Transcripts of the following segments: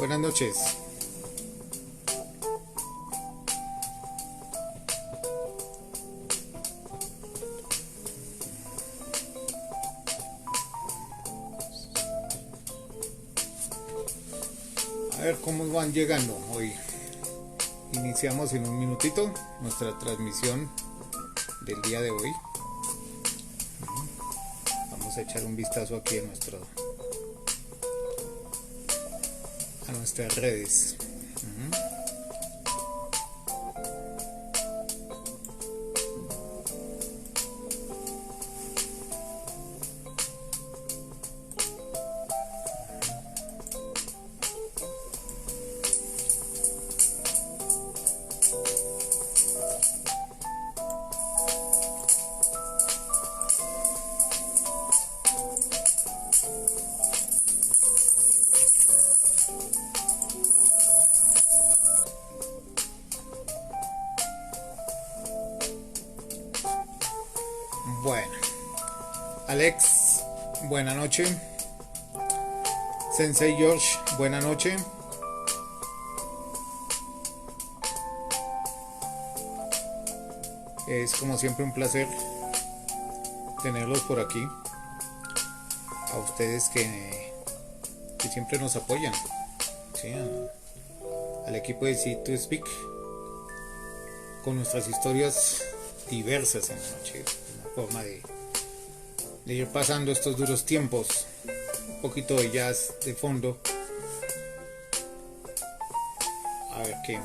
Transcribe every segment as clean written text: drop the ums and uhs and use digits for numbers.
Buenas noches. A ver cómo van llegando hoy. Iniciamos en un minutito nuestra transmisión del día de hoy. Vamos a echar un vistazo aquí a nuestras redes. Bueno, Alex, buena noche. Sensei George, buena noche. Es como siempre un placer tenerlos por aquí. A ustedes que siempre nos apoyan, ¿sí? Al equipo de C2Speak con nuestras historias diversas en la noche. Forma de ir pasando estos duros tiempos. Un poquito de jazz de fondo. A ver qué.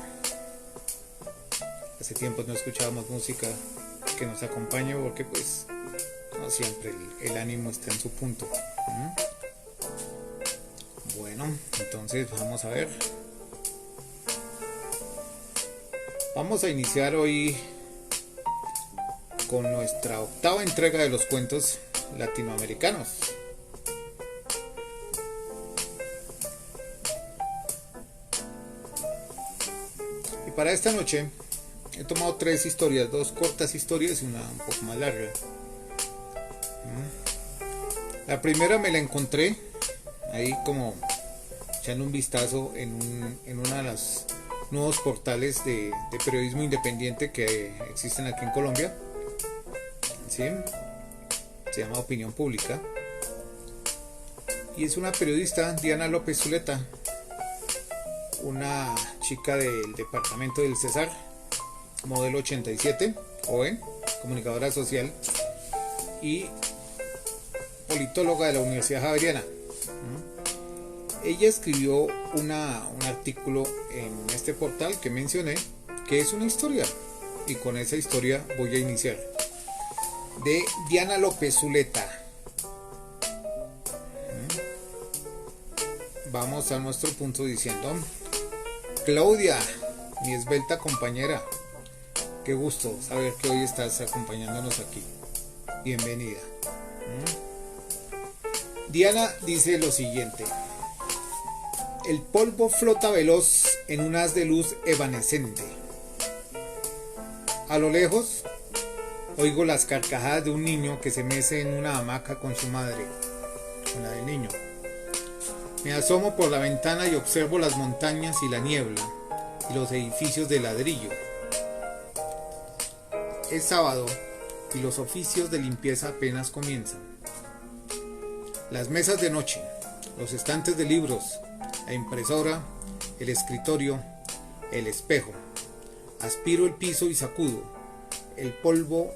Hace tiempo no escuchábamos música que nos acompañe porque pues no siempre el ánimo está en su punto. Bueno, entonces vamos a ver. Vamos a iniciar hoy con nuestra octava entrega de los cuentos latinoamericanos. Y para esta noche he tomado 3 historias, 2 cortas historias y una un poco más larga. La primera me la encontré ahí como echando un vistazo en uno de los nuevos portales de periodismo independiente que existen aquí en Colombia. ¿Sí? Se llama Opinión Pública y es una periodista, Diana López Zuleta, una chica del departamento del Cesar, modelo 87, joven, comunicadora social y politóloga de la Universidad Javeriana. Ella escribió un artículo en este portal que mencioné, que es una historia, y con esa historia voy a iniciar. De Diana López Zuleta. Vamos a nuestro punto diciendo: Claudia, mi esbelta compañera, qué gusto saber que hoy estás acompañándonos aquí. Bienvenida. Diana dice lo siguiente: el polvo flota veloz en un haz de luz evanescente. A lo lejos oigo las carcajadas de un niño que se mece en una hamaca con su madre, con la del niño. Me asomo por la ventana y observo las montañas y la niebla y los edificios de ladrillo. Es sábado y los oficios de limpieza apenas comienzan. Las mesas de noche, los estantes de libros, la impresora, el escritorio, el espejo. Aspiro el piso y sacudo el polvo.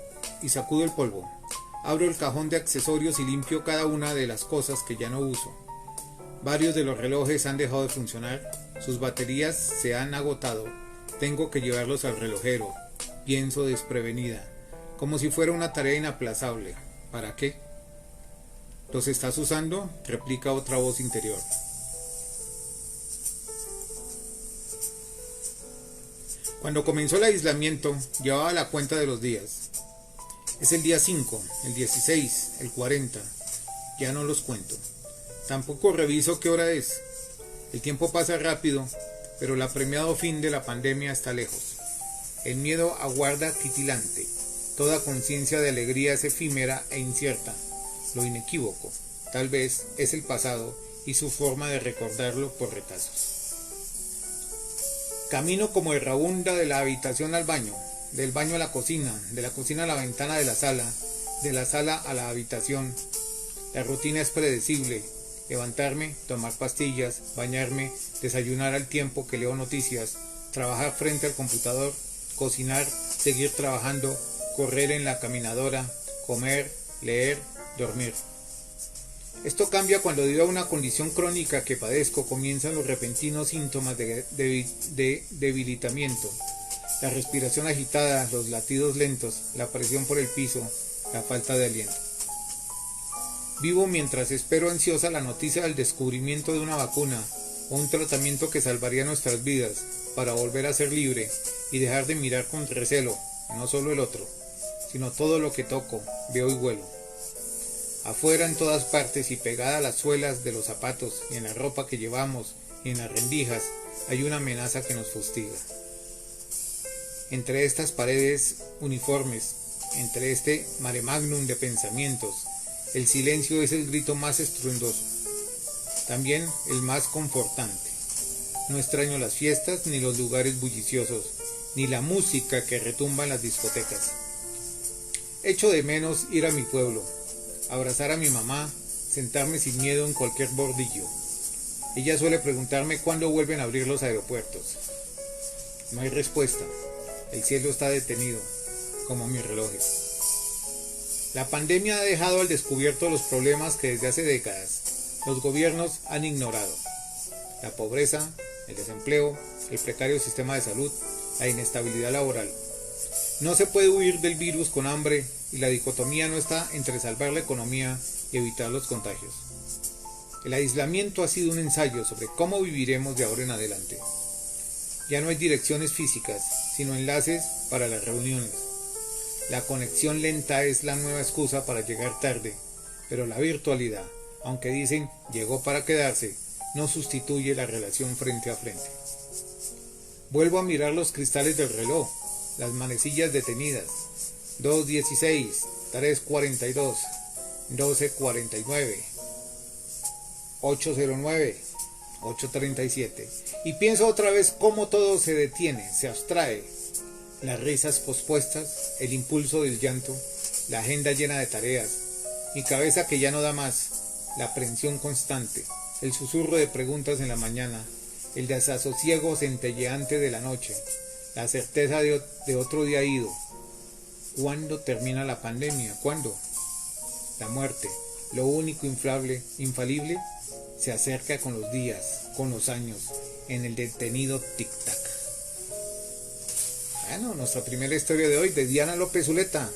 Abro el cajón de accesorios y limpio cada una de las cosas que ya no uso. Varios de los relojes han dejado de funcionar, sus baterías se han agotado. Tengo que llevarlos al relojero. Pienso desprevenida, como si fuera una tarea inaplazable. ¿Para qué? ¿Los estás usando?, replica otra voz interior. Cuando comenzó el aislamiento, llevaba la cuenta de los días. Es el día 5, el 16, el 40. Ya no los cuento. Tampoco reviso qué hora es. El tiempo pasa rápido, pero el apremiado fin de la pandemia está lejos. El miedo aguarda titilante. Toda conciencia de alegría es efímera e incierta. Lo inequívoco, tal vez, es el pasado y su forma de recordarlo por retazos. Camino como errabunda de la habitación al baño, del baño a la cocina, de la cocina a la ventana de la sala a la habitación. La rutina es predecible. Levantarme, tomar pastillas, bañarme, desayunar al tiempo que leo noticias, trabajar frente al computador, cocinar, seguir trabajando, correr en la caminadora, comer, leer, dormir. Esto cambia cuando debido a una condición crónica que padezco comienzan los repentinos síntomas de debilitamiento. La respiración agitada, los latidos lentos, la presión por el piso, la falta de aliento. Vivo mientras espero ansiosa la noticia del descubrimiento de una vacuna o un tratamiento que salvaría nuestras vidas para volver a ser libre y dejar de mirar con recelo, no solo el otro, sino todo lo que toco, veo y huelo. Afuera en todas partes y pegada a las suelas de los zapatos y en la ropa que llevamos y en las rendijas hay una amenaza que nos fustiga. Entre estas paredes uniformes, entre este mare magnum de pensamientos, el silencio es el grito más estruendoso, también el más confortante. No extraño las fiestas ni los lugares bulliciosos, ni la música que retumba en las discotecas. Echo de menos ir a mi pueblo, abrazar a mi mamá, sentarme sin miedo en cualquier bordillo. Ella suele preguntarme cuándo vuelven a abrir los aeropuertos. No hay respuesta. El cielo está detenido, como mis relojes. La pandemia ha dejado al descubierto los problemas que desde hace décadas los gobiernos han ignorado. La pobreza, el desempleo, el precario sistema de salud, la inestabilidad laboral. No se puede huir del virus con hambre y la dicotomía no está entre salvar la economía y evitar los contagios. El aislamiento ha sido un ensayo sobre cómo viviremos de ahora en adelante. Ya no hay direcciones físicas, sino enlaces para las reuniones. La conexión lenta es la nueva excusa para llegar tarde, pero la virtualidad, aunque dicen llegó para quedarse, no sustituye la relación frente a frente. Vuelvo a mirar los cristales del reloj, las manecillas detenidas, 2:16, 3:42, 12:49, 8:09, 8:37, y pienso otra vez cómo todo se detiene, se abstrae. Las risas pospuestas, el impulso del llanto, la agenda llena de tareas, mi cabeza que ya no da más, la aprensión constante, el susurro de preguntas en la mañana, el desasosiego centelleante de la noche, la certeza de otro día ido. ¿Cuándo termina la pandemia? ¿Cuándo? La muerte, lo único infalible, se acerca con los días, con los años, en el detenido tic-tac. Bueno, nuestra primera historia de hoy de Diana López Zuleta,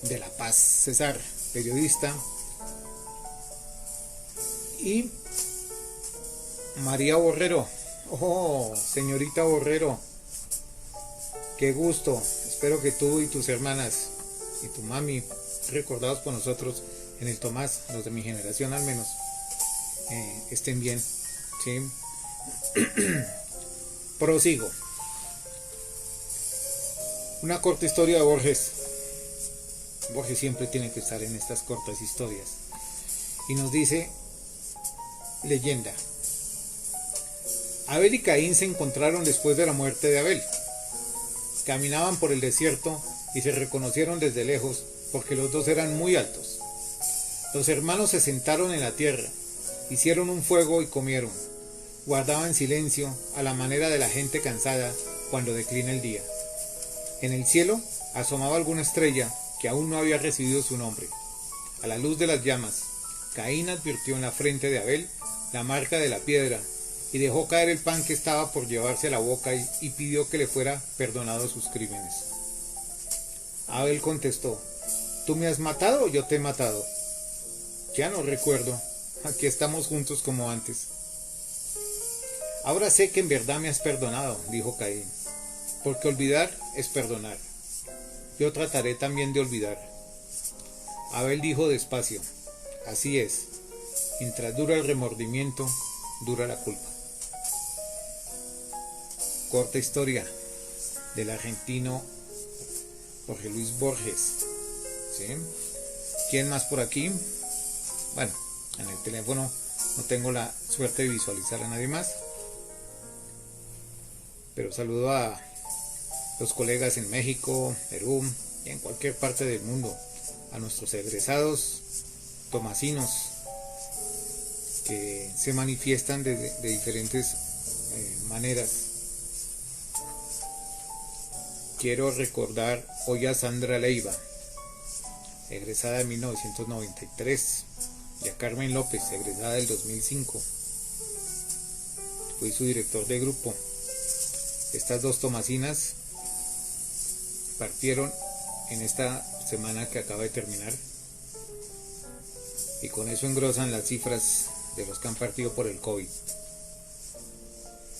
de La Paz, Cesar, periodista, y María Borrero. Oh, señorita Borrero, qué gusto. Espero que tú y tus hermanas y tu mami, recordados por nosotros en el Tomás, los de mi generación al menos, estén bien, ¿sí? Prosigo. Una corta historia de Borges. Borges siempre tiene que estar en estas cortas historias. Y nos dice, leyenda. Abel y Caín se encontraron después de la muerte de Abel. Caminaban por el desierto y se reconocieron desde lejos porque los dos eran muy altos. Los hermanos se sentaron en la tierra, hicieron un fuego y comieron. Guardaban silencio a la manera de la gente cansada cuando declina el día. En el cielo asomaba alguna estrella que aún no había recibido su nombre. A la luz de las llamas, Caín advirtió en la frente de Abel la marca de la piedra y dejó caer el pan que estaba por llevarse a la boca y pidió que le fuera perdonado sus crímenes. Abel contestó, ¿tú me has matado o yo te he matado? Ya no recuerdo, aquí estamos juntos como antes. Ahora sé que en verdad me has perdonado, dijo Caín, porque olvidar es perdonar. Yo trataré también de olvidar. Abel dijo despacio, así es, mientras dura el remordimiento, dura la culpa. Corta historia del argentino Jorge Luis Borges. ¿Sí? ¿Quién más por aquí? Bueno, en el teléfono no tengo la suerte de visualizar a nadie más. pero saludo a los colegas en México, Perú y en cualquier parte del mundo, a nuestros egresados tomasinos que se manifiestan de diferentes maneras. Quiero recordar hoy a Sandra Leiva, egresada en 1993, y a Carmen López, egresada del 2005. Fui su director de grupo. Estas dos tomasinas partieron en esta semana que acaba de terminar, y con eso engrosan las cifras de los que han partido por el COVID.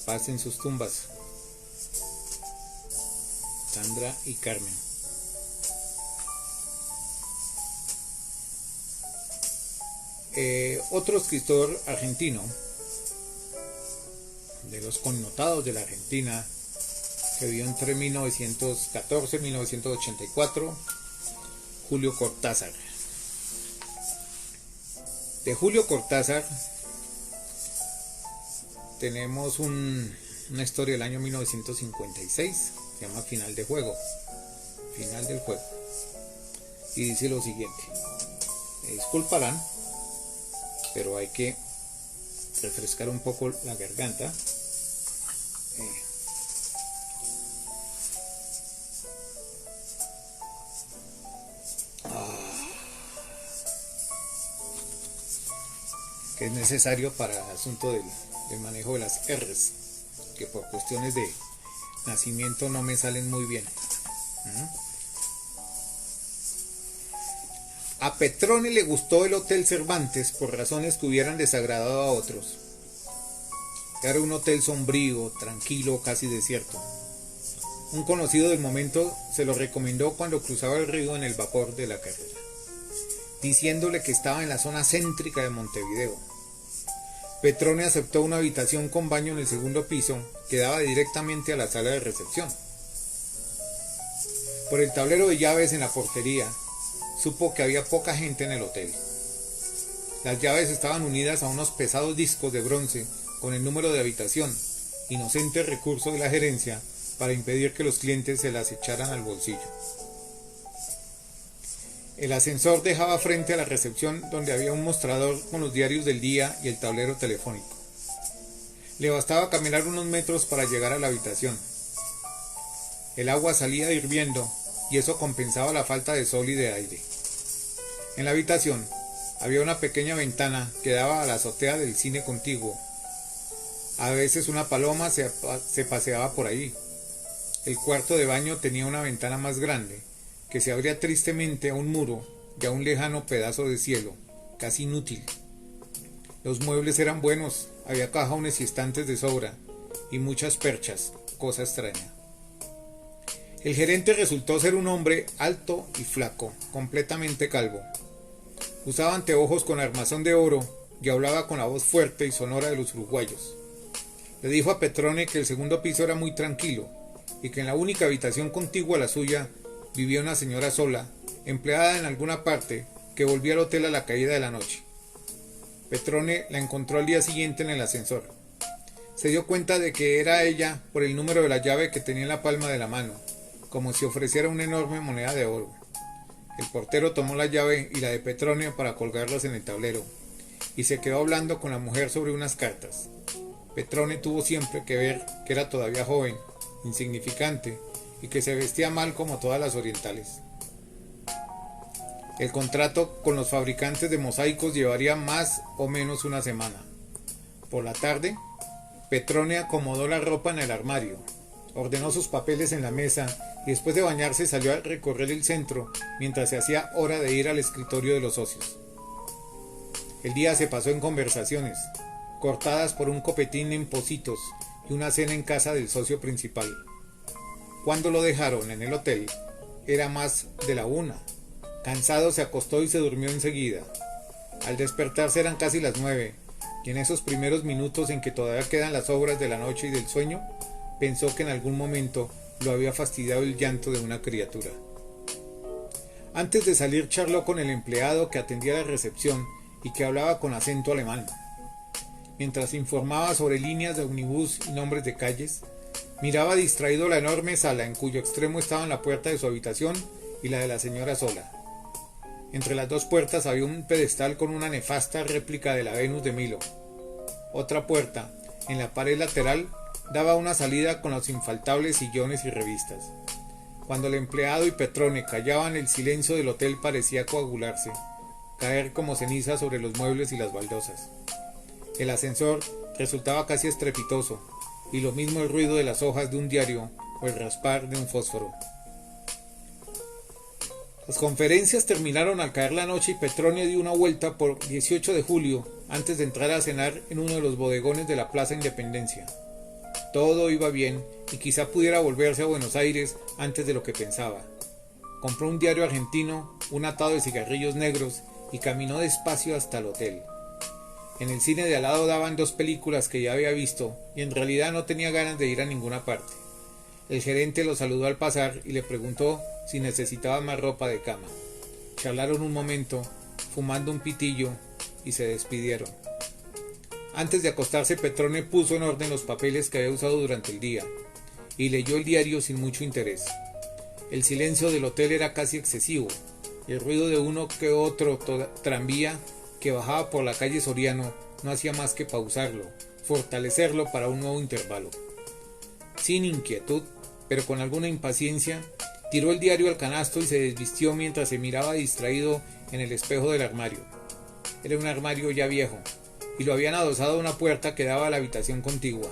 Paz en sus tumbas, Sandra y Carmen. Otro escritor argentino, de los connotados de la Argentina, que vivió entre 1914 y 1984, Julio Cortázar. De Julio Cortázar tenemos una historia del año 1956, se llama Final del Juego, y dice lo siguiente: me disculparán, pero hay que refrescar un poco la garganta. Que es necesario para el asunto del manejo de las R's, que por cuestiones de nacimiento no me salen muy bien. A Petrone le gustó el Hotel Cervantes por razones que hubieran desagradado a otros. Era un hotel sombrío, tranquilo, casi desierto. Un conocido del momento se lo recomendó cuando cruzaba el río en el vapor de la carrera, diciéndole que estaba en la zona céntrica de Montevideo. Petrone aceptó una habitación con baño en el segundo piso que daba directamente a la sala de recepción. Por el tablero de llaves en la portería, supo que había poca gente en el hotel. Las llaves estaban unidas a unos pesados discos de bronce con el número de habitación, inocente recurso de la gerencia para impedir que los clientes se las echaran al bolsillo. El ascensor dejaba frente a la recepción, donde había un mostrador con los diarios del día y el tablero telefónico. Le bastaba caminar unos metros para llegar a la habitación. El agua salía hirviendo y eso compensaba la falta de sol y de aire. En la habitación había una pequeña ventana que daba a la azotea del cine contiguo. A veces una paloma se paseaba por ahí. El cuarto de baño tenía una ventana más grande, que se abría tristemente a un muro y a un lejano pedazo de cielo, casi inútil. Los muebles eran buenos, había cajones y estantes de sobra, y muchas perchas, cosa extraña. El gerente resultó ser un hombre alto y flaco, completamente calvo. Usaba anteojos con armazón de oro y hablaba con la voz fuerte y sonora de los uruguayos. Le dijo a Petrone que el segundo piso era muy tranquilo y que en la única habitación contigua a la suya vivía una señora sola, empleada en alguna parte, que volvía al hotel a la caída de la noche. Petrone la encontró al día siguiente en el ascensor. Se dio cuenta de que era ella por el número de la llave que tenía en la palma de la mano, como si ofreciera una enorme moneda de oro. El portero tomó la llave y la de Petrone para colgarlas en el tablero, y se quedó hablando con la mujer sobre unas cartas. Petrone tuvo siempre que ver que era todavía joven, insignificante, y que se vestía mal como todas las orientales. El contrato con los fabricantes de mosaicos llevaría más o menos una semana. Por la tarde, Petrone acomodó la ropa en el armario, ordenó sus papeles en la mesa y después de bañarse salió a recorrer el centro mientras se hacía hora de ir al escritorio de los socios. El día se pasó en conversaciones, cortadas por un copetín en Pocitos y una cena en casa del socio principal. Cuando lo dejaron en el hotel, era más de la 1. Cansado se acostó y se durmió enseguida. Al despertarse eran casi las 9, y en esos primeros minutos en que todavía quedan las obras de la noche y del sueño, pensó que en algún momento lo había fastidiado el llanto de una criatura. Antes de salir charló con el empleado que atendía la recepción y que hablaba con acento alemán. Mientras informaba sobre líneas de ómnibus y nombres de calles, Miraba distraído la enorme sala en cuyo extremo estaban la puerta de su habitación y la de la señora sola. Entre las dos puertas había un pedestal con una nefasta réplica de la Venus de Milo. Otra puerta, en la pared lateral, daba una salida con los infaltables sillones y revistas. Cuando el empleado y Petrone callaban, el silencio del hotel parecía coagularse, caer como ceniza sobre los muebles y las baldosas. El ascensor resultaba casi estrepitoso, y lo mismo el ruido de las hojas de un diario o el raspar de un fósforo. Las conferencias terminaron al caer la noche y Petronio dio una vuelta por 18 de julio antes de entrar a cenar en uno de los bodegones de la Plaza Independencia. Todo iba bien y quizá pudiera volverse a Buenos Aires antes de lo que pensaba. Compró un diario argentino, un atado de cigarrillos negros y caminó despacio hasta el hotel. En el cine de al lado daban 2 películas que ya había visto y en realidad no tenía ganas de ir a ninguna parte. El gerente lo saludó al pasar y le preguntó si necesitaba más ropa de cama. Charlaron un momento, fumando un pitillo, y se despidieron. Antes de acostarse, Petrone puso en orden los papeles que había usado durante el día y leyó el diario sin mucho interés. El silencio del hotel era casi excesivo, y el ruido de uno que otro tranvía que bajaba por la calle Soriano no hacía más que pausarlo, fortalecerlo para un nuevo intervalo. Sin inquietud, pero con alguna impaciencia, tiró el diario al canasto y se desvistió mientras se miraba distraído en el espejo del armario. Era un armario ya viejo, y lo habían adosado a una puerta que daba a la habitación contigua.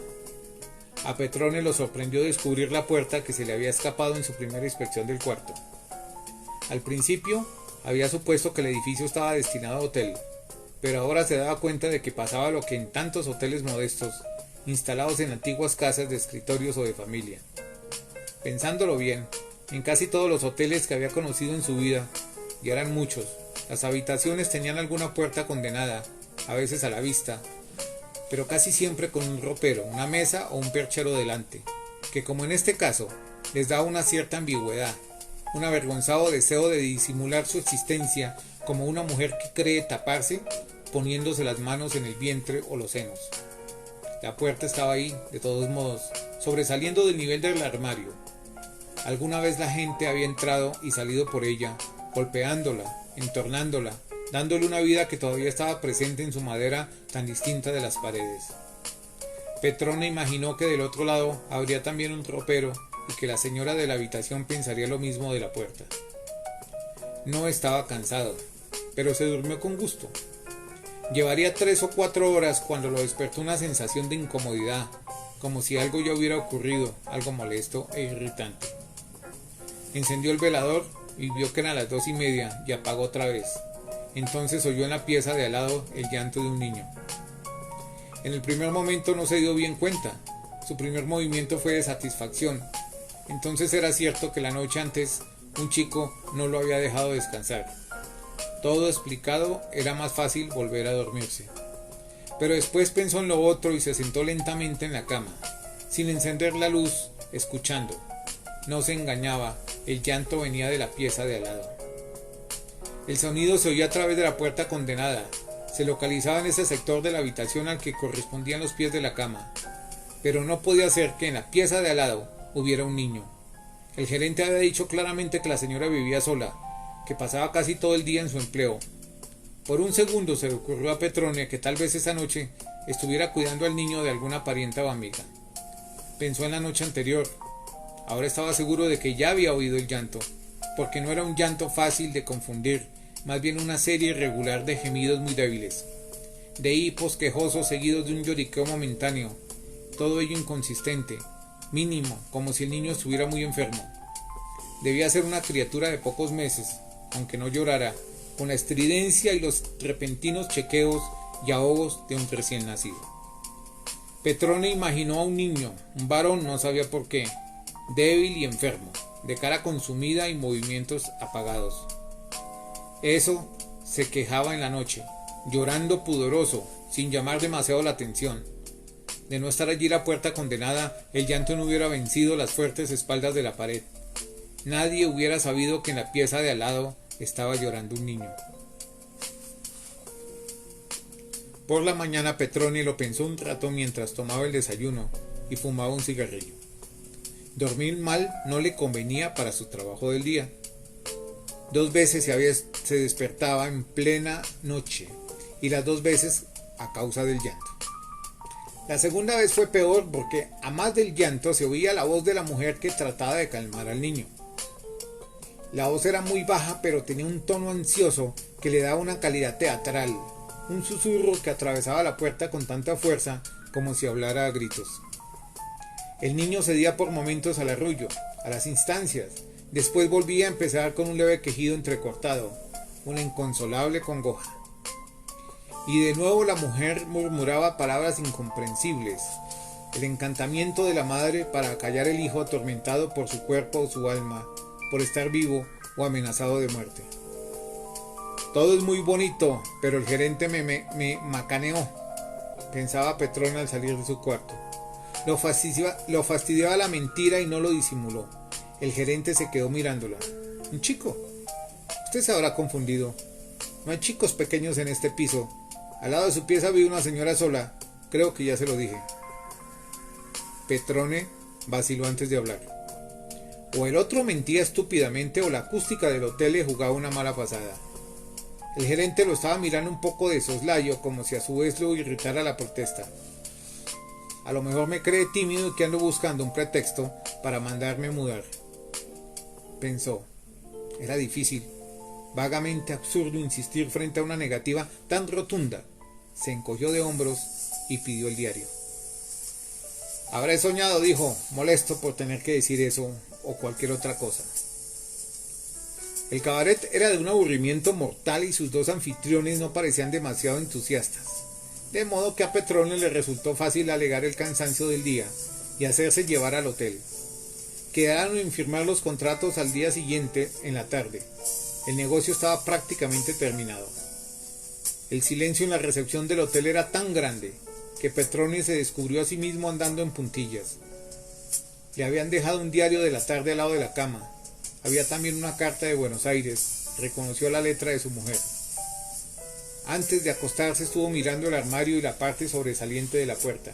A Petrone lo sorprendió descubrir la puerta que se le había escapado en su primera inspección del cuarto. Al principio, había supuesto que el edificio estaba destinado a hotel, pero ahora se daba cuenta de que pasaba lo que en tantos hoteles modestos, instalados en antiguas casas de escritorios o de familia. Pensándolo bien, en casi todos los hoteles que había conocido en su vida, y eran muchos, las habitaciones tenían alguna puerta condenada, a veces a la vista, pero casi siempre con un ropero, una mesa o un perchero delante, que como en este caso, les daba una cierta ambigüedad, un avergonzado deseo de disimular su existencia como una mujer que cree taparse poniéndose las manos en el vientre o los senos. La puerta estaba ahí, de todos modos, sobresaliendo del nivel del armario. Alguna vez la gente había entrado y salido por ella, golpeándola, entornándola, dándole una vida que todavía estaba presente en su madera tan distinta de las paredes. Petrone imaginó que del otro lado habría también un ropero y que la señora de la habitación pensaría lo mismo de la puerta. No estaba cansado, pero se durmió con gusto. Llevaría 3 o 4 horas cuando lo despertó una sensación de incomodidad, como si algo ya hubiera ocurrido, algo molesto e irritante. Encendió el velador y vio que eran las 2:30 y apagó otra vez. Entonces oyó en la pieza de al lado el llanto de un niño. En el primer momento no se dio bien cuenta. Su primer movimiento fue de satisfacción. Entonces era cierto que la noche antes un chico no lo había dejado descansar. Todo explicado, era más fácil volver a dormirse. Pero después pensó en lo otro y se sentó lentamente en la cama, sin encender la luz, escuchando. No se engañaba, el llanto venía de la pieza de al lado. El sonido se oía a través de la puerta condenada. Se localizaba en ese sector de la habitación al que correspondían los pies de la cama. Pero no podía ser que en la pieza de al lado hubiera un niño. El gerente había dicho claramente que la señora vivía sola, que pasaba casi todo el día en su empleo. Por un segundo se le ocurrió a Petrone que tal vez esa noche estuviera cuidando al niño de alguna parienta o amiga. Pensó en la noche anterior. Ahora estaba seguro de que ya había oído el llanto, porque no era un llanto fácil de confundir, más bien una serie irregular de gemidos muy débiles, de hipos quejosos seguidos de un lloriqueo momentáneo, todo ello inconsistente, mínimo, como si el niño estuviera muy enfermo. Debía ser una criatura de pocos meses, aunque no llorara, con la estridencia y los repentinos chequeos y ahogos de un recién nacido. Petrone imaginó a un niño, un varón, no sabía por qué, débil y enfermo, de cara consumida y movimientos apagados. Eso se quejaba en la noche, llorando pudoroso, sin llamar demasiado la atención. De no estar allí la puerta condenada, el llanto no hubiera vencido las fuertes espaldas de la pared. Nadie hubiera sabido que en la pieza de al lado estaba llorando un niño. Por la mañana Petrone lo pensó un rato mientras tomaba el desayuno y fumaba un cigarrillo. Dormir mal no le convenía para su trabajo del día. 2 veces se despertaba en plena noche, y las 2 veces a causa del llanto. La segunda vez fue peor porque, a más del llanto, se oía la voz de la mujer que trataba de calmar al niño. La voz era muy baja, pero tenía un tono ansioso que le daba una calidad teatral, un susurro que atravesaba la puerta con tanta fuerza como si hablara a gritos. El niño cedía por momentos al arrullo, a las instancias, después volvía a empezar con un leve quejido entrecortado, una inconsolable congoja. Y de nuevo la mujer murmuraba palabras incomprensibles, el encantamiento de la madre para acallar el hijo atormentado por su cuerpo o su alma, por estar vivo o amenazado de muerte. Todo es muy bonito, pero el gerente me macaneó, pensaba Petrona al salir de su cuarto. Lo fastidiaba la mentira y no lo disimuló. El gerente se quedó mirándola. ¿Un chico? Usted se habrá confundido. No hay chicos pequeños en este piso. Al lado de su pieza vive una señora sola. Creo que ya se lo dije. Petrone vaciló antes de hablar. O el otro mentía estúpidamente o la acústica del hotel le jugaba una mala pasada. El gerente lo estaba mirando un poco de soslayo, como si a su vez lo irritara la protesta. A lo mejor me cree tímido y que ando buscando un pretexto para mandarme mudar. Pensó. Era difícil, vagamente absurdo insistir frente a una negativa tan rotunda. Se encogió de hombros y pidió el diario. Habré soñado, dijo, molesto por tener que decir eso o cualquier otra cosa. El cabaret era de un aburrimiento mortal y sus 2 anfitriones no parecían demasiado entusiastas, de modo que a Petrone le resultó fácil alegar el cansancio del día y hacerse llevar al hotel. Quedaron en firmar los contratos al día siguiente en la tarde. El negocio estaba prácticamente terminado. El silencio en la recepción del hotel era tan grande que Petrone se descubrió a sí mismo andando en puntillas. Le habían dejado un diario de la tarde al lado de la cama. Había también una carta de Buenos Aires. Reconoció la letra de su mujer. Antes de acostarse estuvo mirando el armario y la parte sobresaliente de la puerta.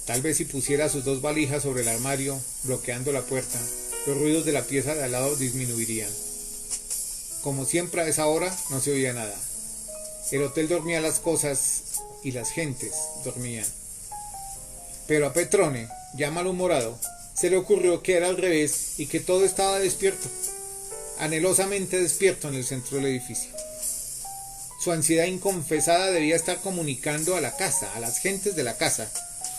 Tal vez si pusiera sus 2 valijas sobre el armario, bloqueando la puerta, los ruidos de la pieza de al lado disminuirían. Como siempre a esa hora no se oía nada. El hotel dormía las cosas y las gentes dormían. Pero a Petrone, ya malhumorado, se le ocurrió que era al revés y que todo estaba despierto, anhelosamente despierto en el centro del edificio. Su ansiedad inconfesada debía estar comunicando a la casa, a las gentes de la casa,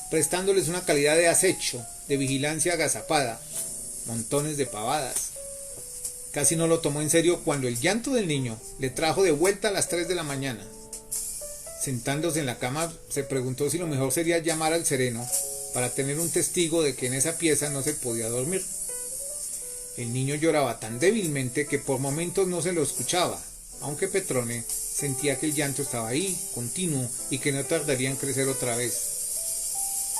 prestándoles una calidad de acecho, de vigilancia agazapada, montones de pavadas. Casi no lo tomó en serio cuando el llanto del niño le trajo de vuelta a las 3 de la mañana. Sentándose en la cama, se preguntó si lo mejor sería llamar al sereno para tener un testigo de que en esa pieza no se podía dormir. El niño lloraba tan débilmente que por momentos no se lo escuchaba, aunque Petrone sentía que el llanto estaba ahí, continuo, y que no tardaría en crecer otra vez.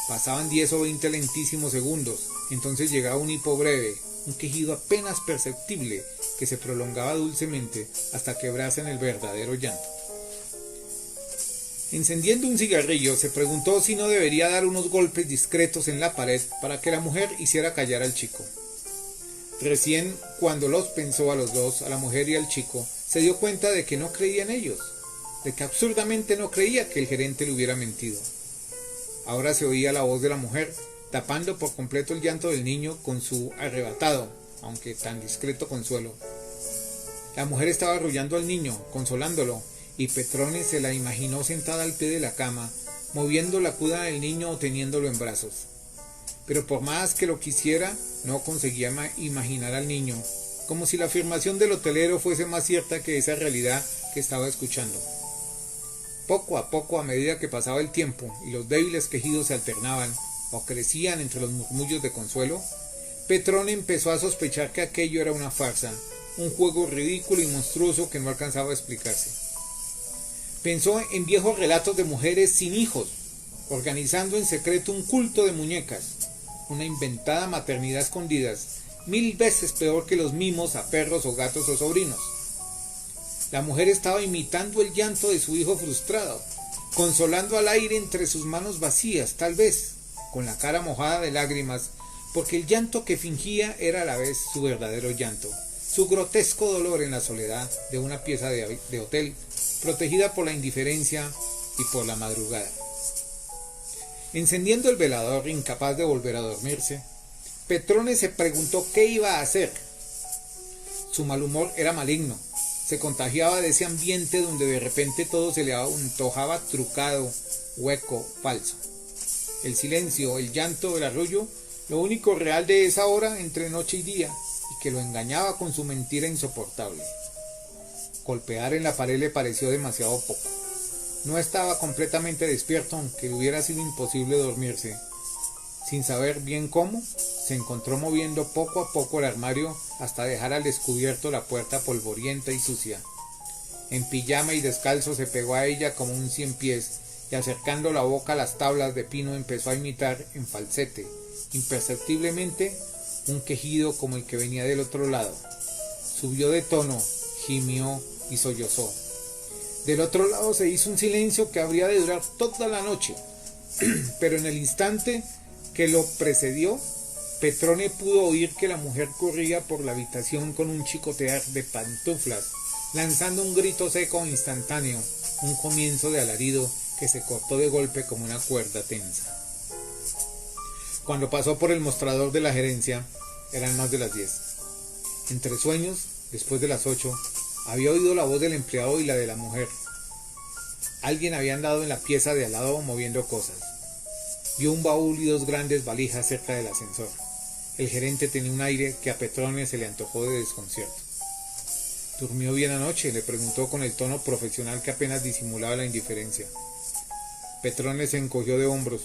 Pasaban 10 o 20 lentísimos segundos, entonces llegaba un hipo breve, un quejido apenas perceptible que se prolongaba dulcemente hasta quebrarse en el verdadero llanto. Encendiendo un cigarrillo, se preguntó si no debería dar unos golpes discretos en la pared para que la mujer hiciera callar al chico. Recién, cuando los pensó a los dos, a la mujer y al chico, se dio cuenta de que no creía en ellos, de que absurdamente no creía que el gerente le hubiera mentido. Ahora se oía la voz de la mujer, tapando por completo el llanto del niño con su arrebatado, aunque tan discreto consuelo. La mujer estaba arrullando al niño, consolándolo, y Petrone se la imaginó sentada al pie de la cama, moviendo la cuna del niño o teniéndolo en brazos. Pero por más que lo quisiera, no conseguía imaginar al niño, como si la afirmación del hotelero fuese más cierta que esa realidad que estaba escuchando. Poco a poco, a medida que pasaba el tiempo y los débiles quejidos se alternaban o crecían entre los murmullos de consuelo, Petrone empezó a sospechar que aquello era una farsa, un juego ridículo y monstruoso que no alcanzaba a explicarse. Pensó en viejos relatos de mujeres sin hijos, organizando en secreto un culto de muñecas, una inventada maternidad a escondidas, 1000 veces peor que los mimos a perros o gatos o sobrinos. La mujer estaba imitando el llanto de su hijo frustrado, consolando al aire entre sus manos vacías, tal vez, con la cara mojada de lágrimas, porque el llanto que fingía era a la vez su verdadero llanto, su grotesco dolor en la soledad de una pieza de hotel, protegida por la indiferencia y por la madrugada. Encendiendo el velador, incapaz de volver a dormirse, Petrone se preguntó qué iba a hacer. Su mal humor era maligno, se contagiaba de ese ambiente donde de repente todo se le antojaba trucado, hueco, falso. El silencio, el llanto, el arrullo, lo único real de esa hora entre noche y día, y que lo engañaba con su mentira insoportable. Golpear en la pared le pareció demasiado poco. No estaba completamente despierto, aunque le hubiera sido imposible dormirse. Sin saber bien cómo, se encontró moviendo poco a poco el armario hasta dejar al descubierto la puerta polvorienta y sucia. En pijama y descalzo se pegó a ella como un ciempiés y acercando la boca a las tablas de pino empezó a imitar en falsete, imperceptiblemente, un quejido como el que venía del otro lado. Subió de tono, gimió y sollozó. Del otro lado se hizo un silencio que habría de durar toda la noche, pero en el instante que lo precedió, Petrone pudo oír que la mujer corría por la habitación con un chicotear de pantuflas, lanzando un grito seco e instantáneo, un comienzo de alarido que se cortó de golpe como una cuerda tensa. Cuando pasó por el mostrador de la gerencia, eran más de las 10. Entre sueños, después de las 8, había oído la voz del empleado y la de la mujer. Alguien había andado en la pieza de al lado moviendo cosas. Vio un baúl y 2 grandes valijas cerca del ascensor. El gerente tenía un aire que a Petrone se le antojó de desconcierto. ¿Durmió bien anoche?, le preguntó con el tono profesional que apenas disimulaba la indiferencia. Petrone se encogió de hombros.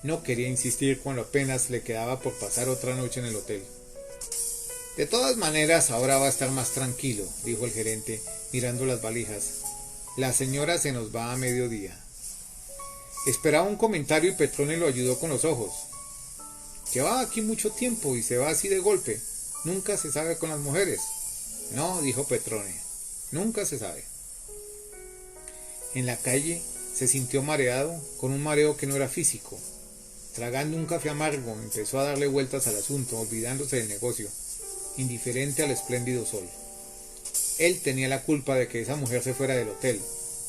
No quería insistir cuando apenas le quedaba por pasar otra noche en el hotel. De todas maneras, ahora va a estar más tranquilo, dijo el gerente, mirando las valijas. La señora se nos va a mediodía. Esperaba un comentario y Petrone lo ayudó con los ojos. Llevaba aquí mucho tiempo y se va así de golpe. Nunca se sabe con las mujeres. No, dijo Petrone, nunca se sabe. En la calle se sintió mareado, con un mareo que no era físico. Tragando un café amargo, empezó a darle vueltas al asunto, olvidándose del negocio, indiferente al espléndido sol. Él tenía la culpa de que esa mujer se fuera del hotel,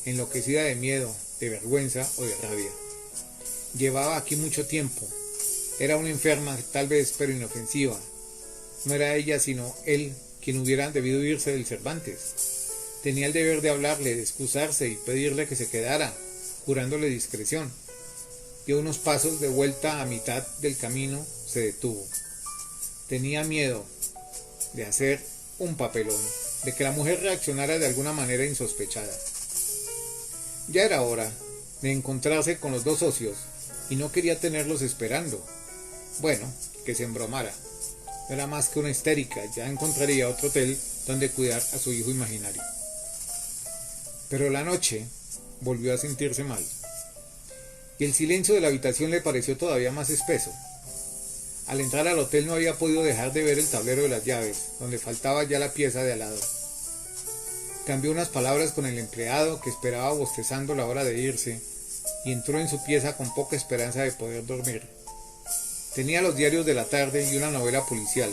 enloquecida de miedo, de vergüenza o de rabia. Llevaba aquí mucho tiempo. Era una enferma, tal vez, pero inofensiva. No era ella, sino él, quien hubiera debido irse del Cervantes. Tenía el deber de hablarle, de excusarse y pedirle que se quedara, jurándole discreción. Dio unos pasos de vuelta a mitad del camino, se detuvo. Tenía miedo de hacer un papelón, de que la mujer reaccionara de alguna manera insospechada. Ya era hora de encontrarse con los 2 socios y no quería tenerlos esperando. Bueno, que se embromara. No era más que una histérica, ya encontraría otro hotel donde cuidar a su hijo imaginario. Pero la noche volvió a sentirse mal, y el silencio de la habitación le pareció todavía más espeso. Al entrar al hotel no había podido dejar de ver el tablero de las llaves, donde faltaba ya la pieza de al lado. Cambió unas palabras con el empleado que esperaba bostezando la hora de irse, y entró en su pieza con poca esperanza de poder dormir. Tenía los diarios de la tarde y una novela policial.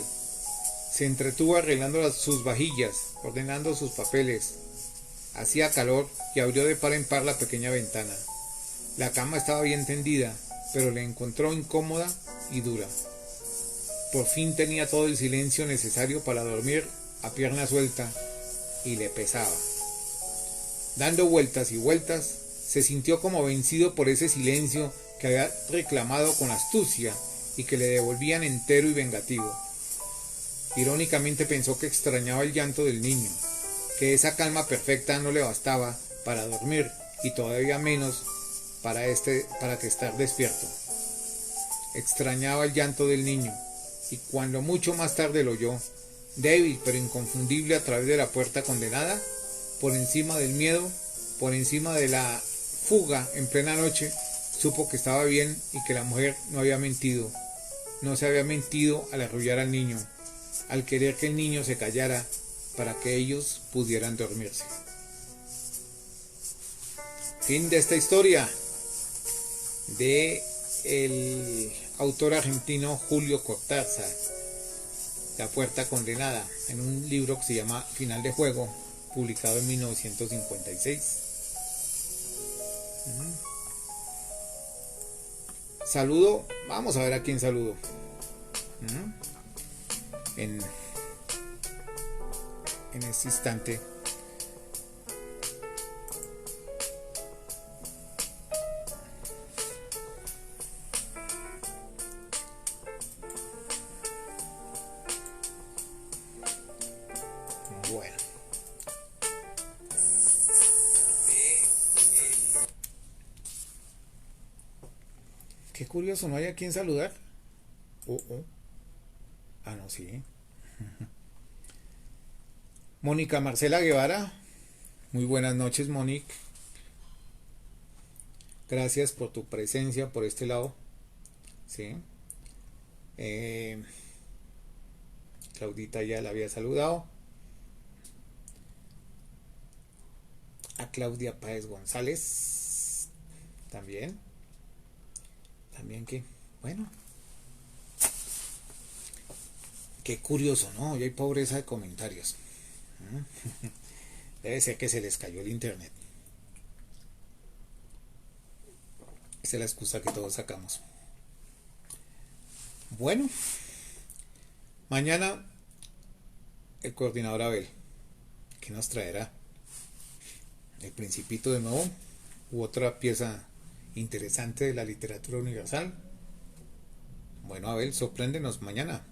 Se entretuvo arreglando sus vajillas, ordenando sus papeles. Hacía calor y abrió de par en par la pequeña ventana. La cama estaba bien tendida, pero la encontró incómoda y dura. Por fin tenía todo el silencio necesario para dormir a pierna suelta, y le pesaba. Dando vueltas y vueltas, se sintió como vencido por ese silencio que había reclamado con astucia y que le devolvían entero y vengativo. Irónicamente pensó que extrañaba el llanto del niño, que esa calma perfecta no le bastaba para dormir y todavía menos para que estar despierto. Extrañaba el llanto del niño, y cuando mucho más tarde lo oyó, débil pero inconfundible a través de la puerta condenada, por encima del miedo, por encima de la fuga en plena noche, supo que estaba bien y que la mujer no había mentido. No se había mentido al arrullar al niño, al querer que el niño se callara para que ellos pudieran dormirse. Fin de esta historia de el autor argentino Julio Cortázar, La puerta condenada, en un libro que se llama Final de juego, publicado en 1956. Saludo, vamos a ver a quién saludo. En este instante. Bueno. Qué curioso, ¿no hay a quién saludar? Ah, no, sí. Mónica Marcela Guevara. Muy buenas noches, Mónica. Gracias por tu presencia por este lado. Sí. Claudita ya la había saludado. A Claudia Páez González. También. También que, bueno. Qué curioso, ¿no? Hoy hay pobreza de comentarios. Debe ser que se les cayó el internet. Esa es la excusa que todos sacamos. Bueno, mañana el coordinador Abel, ¿qué nos traerá? El Principito de nuevo, u otra pieza interesante de la literatura universal. Bueno, Abel, sorpréndenos mañana.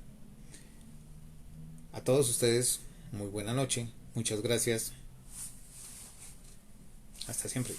A todos ustedes, muy buena noche, muchas gracias. Hasta siempre.